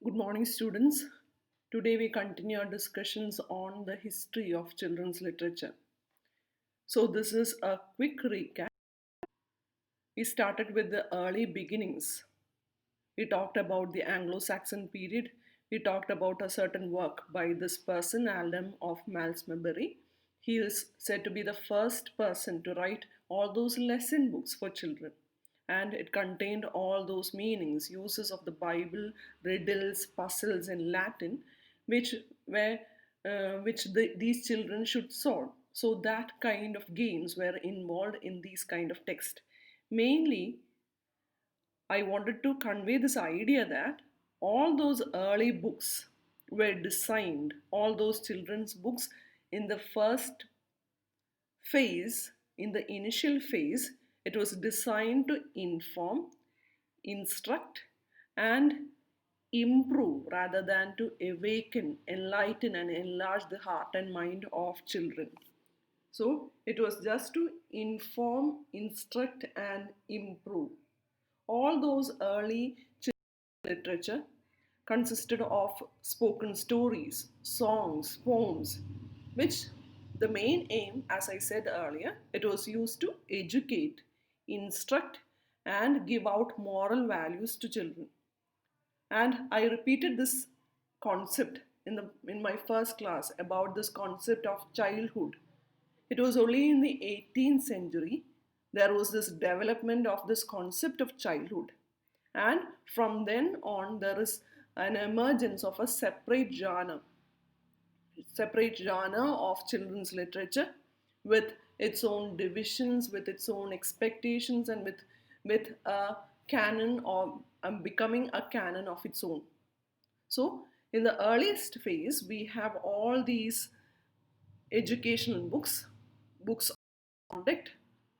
Good morning, students. Today we continue our discussions on the history of children's literature. So, this is a quick recap. We started with the early beginnings. We talked about the Anglo Saxon period. We talked about a certain work by this person, Adam of Malmesbury. He is said to be the first person to write all those lesson books for children. And it contained all those meanings, uses of the Bible, riddles, puzzles in Latin, which were these children should solve. So that kind of games were involved in these kind of text. Mainly, I wanted to convey this idea that all those early books were designed, all those children's books in the first phase, in the initial phase, it was designed to inform, instruct, and improve rather than to awaken, enlighten, and enlarge the heart and mind of children. So it was just to inform, instruct, and improve. All those early literature consisted of spoken stories, songs, poems, which the main aim, as I said earlier, it was used to educate, instruct, and give out moral values to children. And I repeated this concept in my first class about this concept of childhood. It was only in the 18th century there was this development of this concept of childhood. And from then on, there is an emergence of a separate genre of children's literature with its own divisions, with its own expectations, and with a canon or becoming a canon of its own. So, in the earliest phase, we have all these educational books, books on conduct,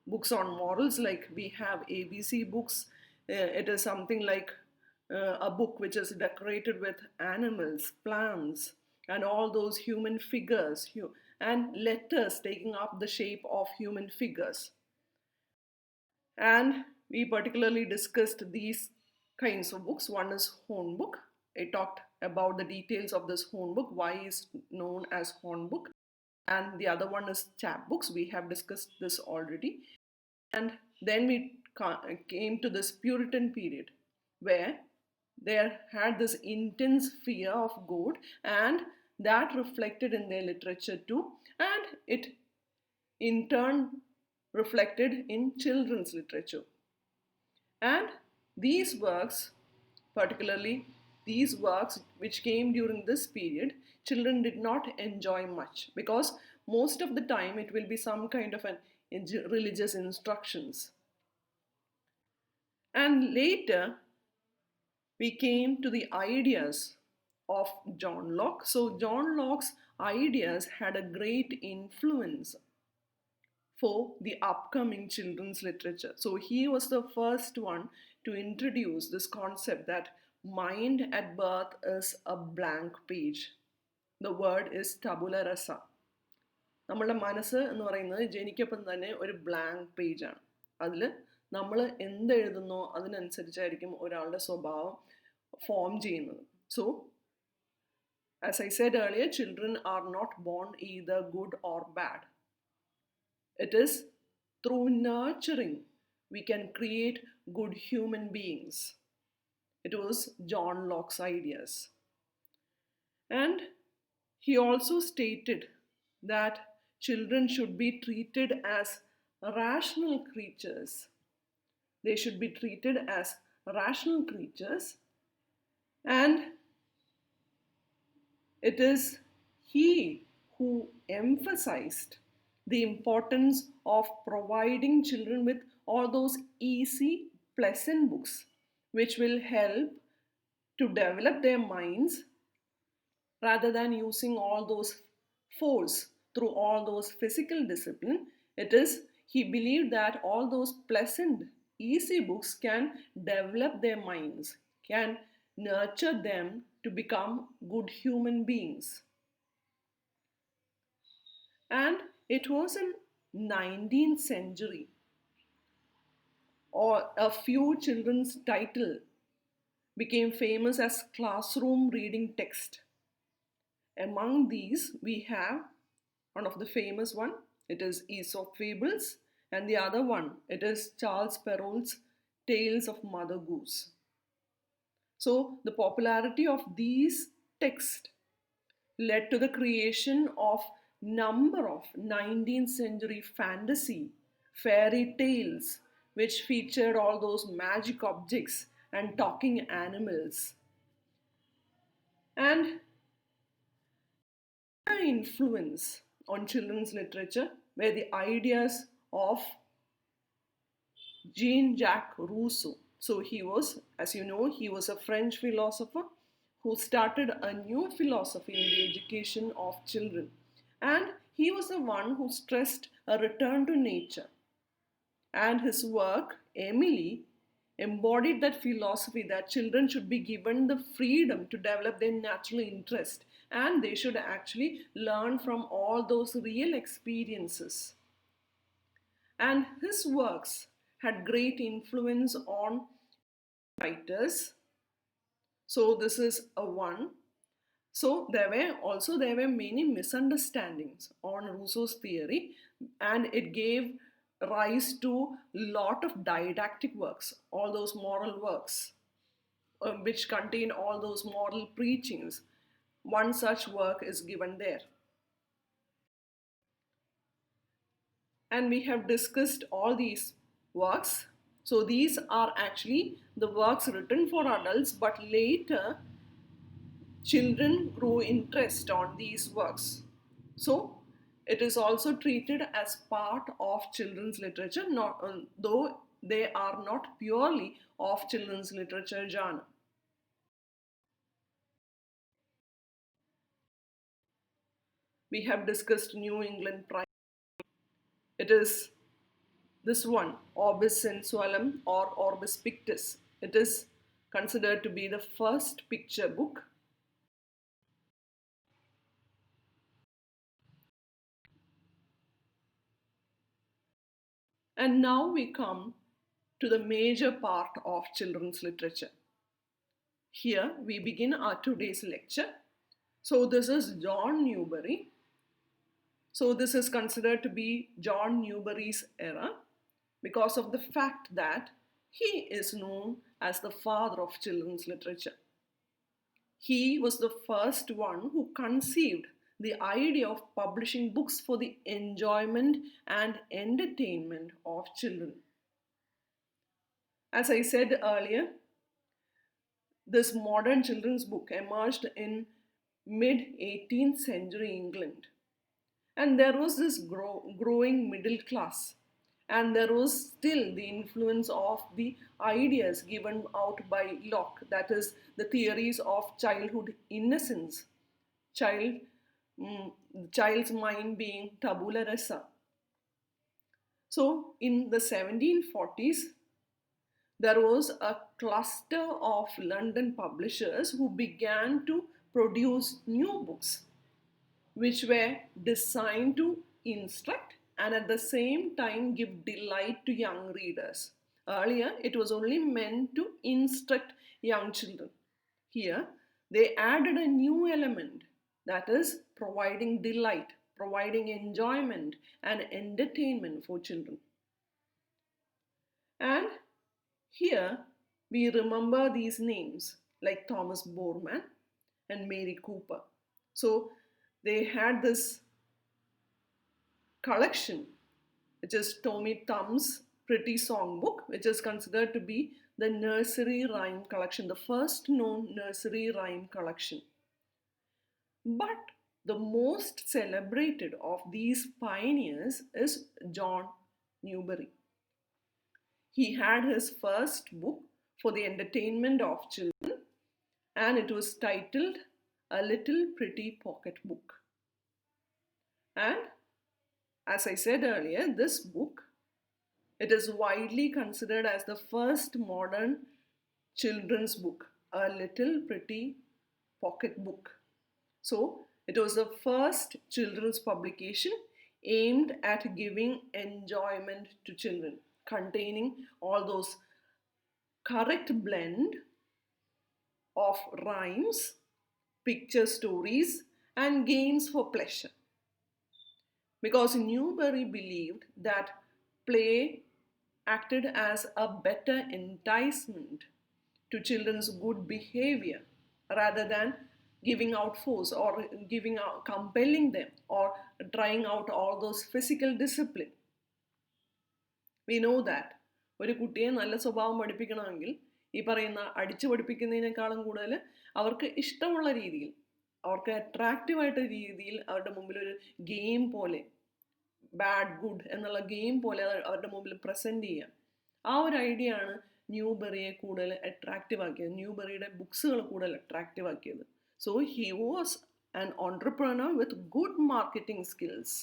books on morals, like we have ABC books. It is something like a book which is decorated with animals, plants, and all those human figures, and letters taking up the shape of human figures. And we particularly discussed these kinds of books. One is Hornbook. I talked about the details of this Hornbook, why is known as Hornbook. And the other one is chapbooks. We have discussed this already. And then we came to this Puritan period where they had this intense fear of God, and that reflected in their literature too, and it in turn reflected in children's literature. And these works, particularly these works which came during this period, children did not enjoy much because most of the time it will be some kind of an religious instructions. And later we came to the ideas of John Locke. So John Locke's ideas had a great influence for the upcoming children's literature. So he was the first one to introduce this concept that mind at birth is a blank page. The word is tabula rasa. നമ്മളുടെ മനസ്സ് എന്ന് പറയുന്നത് ജനിക്കപ്പം തന്നെ ഒരു blank പേജാണ്. അതിൽ നമ്മൾ എന്തെഴുതുന്നോ അതിനനുസരിച്ചായിരിക്കും ഒരാളുടെ സ്വഭാവം ഫോം ചെയ്യുന്നത്. So as I said earlier, children are not born either good or bad. It is through nurturing we can create good human beings. It was John Locke's ideas. And he also stated that children should be treated as rational creatures. They should be treated as rational creatures, and it is he who emphasized the importance of providing children with all those easy, pleasant books which will help to develop their minds rather than using all those force through all those physical discipline. It is, he believed that all those pleasant, easy books can develop their minds, can nurture them to become good human beings. And it was in 19th century or a few children's title became famous as classroom reading text. Among these, we have one of the famous one. It is Aesop fables, and the other one it is Charles Perrault's Tales of Mother Goose. So the popularity of these texts led to the creation of number of 19th century fantasy fairy tales which featured all those magic objects and talking animals. And the influence on children's literature were the ideas of Jean-Jacques Rousseau. So he was, as you know, he was a French philosopher who started a new philosophy in the education of children. And he was the one who stressed a return to nature. And his work, Emily, embodied that philosophy that children should be given the freedom to develop their natural interest and they should actually learn from all those real experiences. And his works had great influence on writers. So this is a one. So there were many misunderstandings on Rousseau's theory, and it gave rise to lot of didactic works, all those moral works, which contain all those moral preachings. One such work is given there. And we have discussed all these works. So these are actually the works written for adults, but later children grow interest on these works. So it is also treated as part of children's literature, not, though they are not purely of children's literature genre. We have discussed New England Prime. It is this one, Orbis Sensualum or Orbis Pictus. It is considered to be the first picture book. And now we come to the major part of children's literature. Here we begin our today's lecture. So this is John Newbery. So this is considered to be John Newbery's era because of the fact that he is known as the father of children's literature. He was the first one who conceived the idea of publishing books for the enjoyment and entertainment of children. As I said earlier, this modern children's book emerged in mid 18th century England. And there was this growing middle class. And there was still the influence of the ideas given out by Locke, that is, the theories of childhood innocence, child, child's mind being tabula rasa. So, in the 1740s, there was a cluster of London publishers who began to produce new books which were designed to instruct and at the same time give delight to young readers. Earlier, it was only meant to instruct young children. Here, they added a new element, that is, providing delight, providing enjoyment and entertainment for children. And here, we remember these names like Thomas Boorman and Mary Cooper. So, they had this collection, which is Tommy Thumb's Pretty Songbook, which is considered to be the nursery rhyme collection, the first known nursery rhyme collection. But the most celebrated of these pioneers is John Newbery. He had his first book for the entertainment of children, and it was titled A Little Pretty Pocket Book. And as I said earlier, this book, it is widely considered as the first modern children's book, A Little Pretty Pocket Book. So it was the first children's publication aimed at giving enjoyment to children, containing all those correct blend of rhymes, picture stories, and games for pleasure. Because Newbery believed that play acted as a better enticement to children's good behavior rather than giving out force or compelling them or trying out all those physical discipline. We know that ഒരു കുട്ടിയെ നല്ല സ്വഭാവം പഠിപ്പിക്കണമെങ്കിൽ ഈ പറയുന്ന അടിച്ചു പഠിപ്പിക്കുന്നതിനേക്കാളും കൂടുതൽ അവർക്ക് ഇഷ്ടമുള്ള രീതിയിൽ അവർക്ക് അട്രാക്റ്റീവായിട്ട് രീതിയിൽ അവരുടെ മുമ്പിൽ ഒരു ഗെയിം പോലെ ബാഡ് ഗുഡ് എന്നുള്ള ഗെയിം പോലെ അവരുടെ മുമ്പിൽ പ്രസൻറ്റ് ചെയ്യുക. ആ ഒരു ഐഡിയ ആണ് ന്യൂബെറിയെ കൂടുതൽ അട്രാക്റ്റീവ് ആക്കിയത്, ന്യൂബെറിയുടെ ബുക്സുകൾ കൂടുതൽ അട്രാക്റ്റീവ് ആക്കിയത്. So he was an entrepreneur with good marketing skills.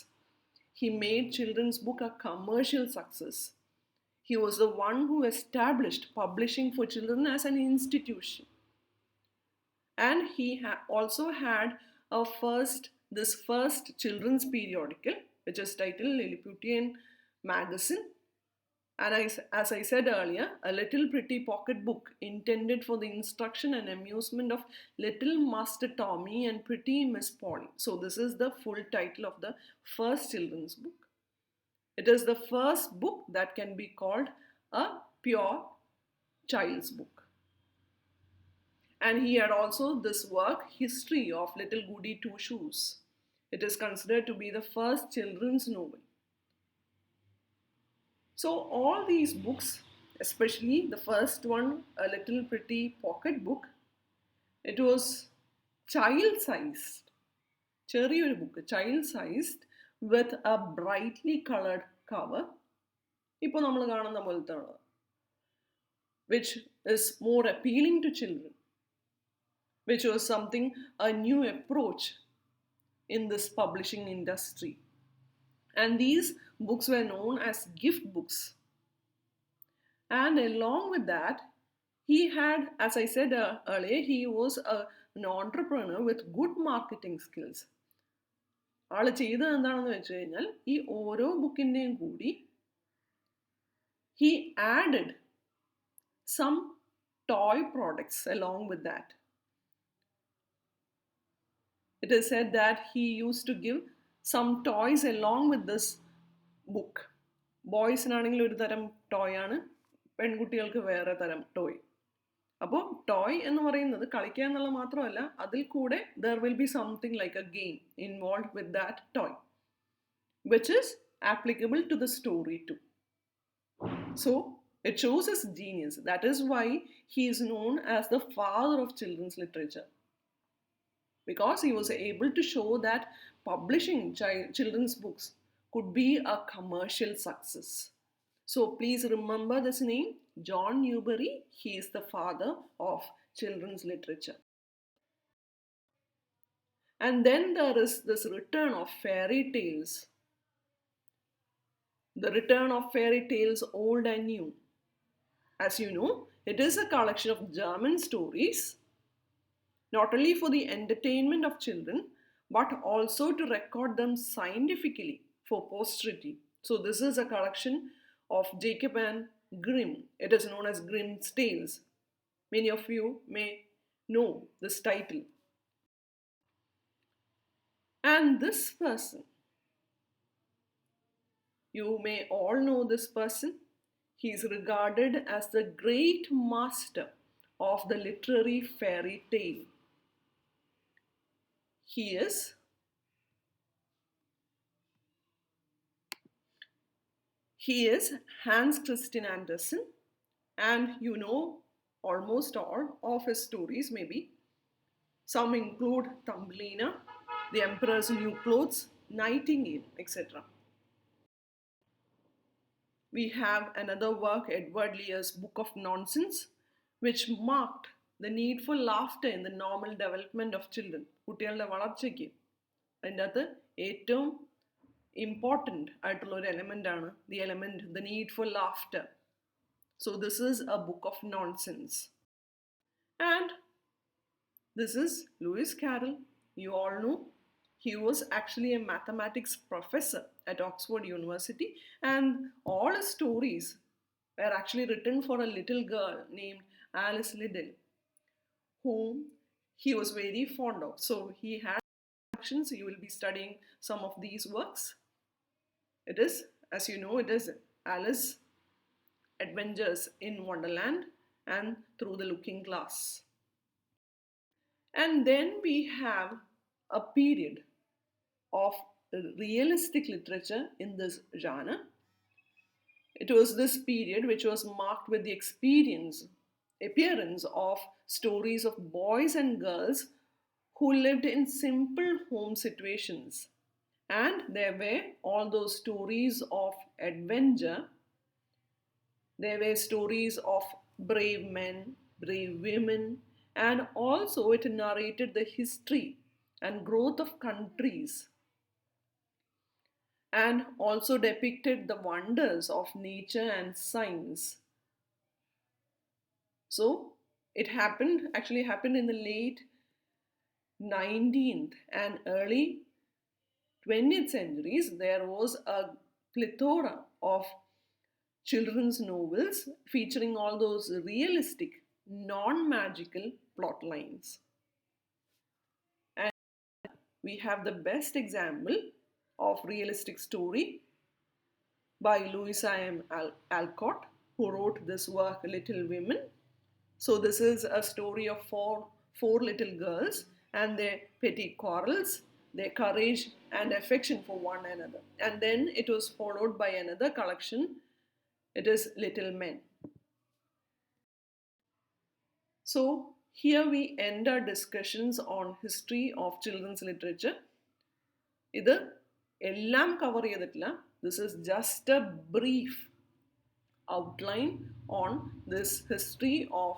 He made children's book a commercial success. He was the one who established publishing for children as an institution. And he also had this first children's periodical, which is titled Lilliputian Magazine. And as I said earlier, a little pretty pocket book intended for the instruction and amusement of little Master Tommy and pretty Miss Polly. So this is the full title of the first children's book. It is the first book that can be called a pure child's book. And he had also this work, History of Little Goody Two Shoes. It is considered to be the first children's novel. So all these books, especially the first one, A Little Pretty Pocket Book, it was child-sized. ചെറിയൊരു book, child-sized with a brightly colored cover. ഇപ്പോൾ നമ്മൾ കാണുന്ന പോലത്തെ, which is more appealing to children, which was something, a new approach in this publishing industry. And these books were known as gift books. And along with that, he had, as I said earlier, he was an entrepreneur with good marketing skills. ആൾ ചെയ്തത് എന്താണെന്ന് വെച്ച് കഴിഞ്ഞാൽ ഈ ഓരോ ബുക്കിൻ്റെയും കൂടി he added some toy products along with that. It is said that he used to give some toys along with this book. ബോയ്സിനാണെങ്കിൽ ഒരു തരം toy ആണ്, പെൺകുട്ടികൾക്ക് വേറെ തരം ടോയ്. അപ്പോൾ ടോയ് എന്ന് പറയുന്നത് കളിക്കുക എന്നുള്ള മാത്രമല്ല, അതിൽ കൂടെ there will be something like a game involved with that toy, which is applicable to the story too. So it shows his genius. That is why he is known as the father of children's literature, because he was able to show that publishing children's books could be a commercial success. So please remember this name, John Newbery. He is the father of children's literature. And then there is this return of fairy tales. The return of fairy tales, old and new. As you know, it is a collection of German stories, not only for the entertainment of children, but also to record them scientifically for posterity. So this is a collection of Jacob and Grimm. It is known as Grimm's Tales. Many of you may know this title. And this person, you may all know this person. He is regarded as the great master of the literary fairy tale. He is Hans Christian Andersen, and you know almost all of his stories maybe. Some include Thumbelina, The Emperor's New Clothes, Nightingale, etc. We have another work, Edward Lear's Book of Nonsense, which marked the need for laughter in the normal development of children. കുട്ടികളുടെ വളർച്ചയ്ക്ക് അതിൻ്റെ അകത്ത് ഏറ്റവും important ആയിട്ടുള്ള ഒരു element ആണ് the need for laughter. So this is a book of nonsense. And this is Lewis Carroll. You all know he was actually a mathematics professor at Oxford University, and all his stories were actually written for a little girl named Alice Liddell, whom he was very fond of. So he had actions. You will be studying some of these works. It is, as you know, it is Alice Adventures in Wonderland and Through the Looking Glass. And then we have a period of realistic literature in this genre. It was this period which was marked with the appearance of stories of boys and girls who lived in simple home situations. And there were all those stories of adventure. There were stories of brave men, brave women, and also it narrated the history and growth of countries and also depicted the wonders of nature and science. So it actually happened in the late 19th and early 20th centuries. There was a plethora of children's novels featuring all those realistic, non magical plot lines. And we have the best example of realistic story by Louisa M. Alcott, who wrote this work, Little Women. So this is a story of four little girls and their petty quarrels, their courage and affection for one another. And then it was followed by another collection. It is Little Men. So here we end our discussions on history of children's literature. ഇത് എല്ലാം cover ചെയ്തിട്ടില്ല. This is just a brief outline on this history of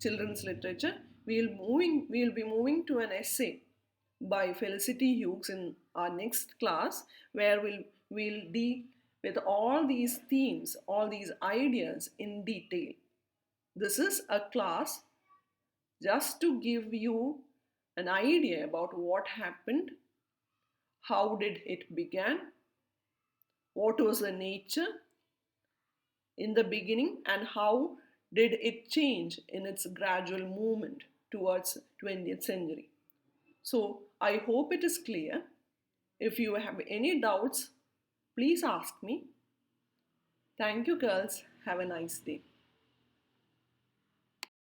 children's literature. We'll be moving to an essay by Felicity Hughes in our next class, where we'll deal with all these themes, all these ideas in detail. This is a class just to give you an idea about what happened, how did it begin, what was the nature in the beginning, and how did it change in its gradual movement towards 20th century. So I hope it is clear. If you have any doubts, please ask me. Thank you, girls. Have a nice day.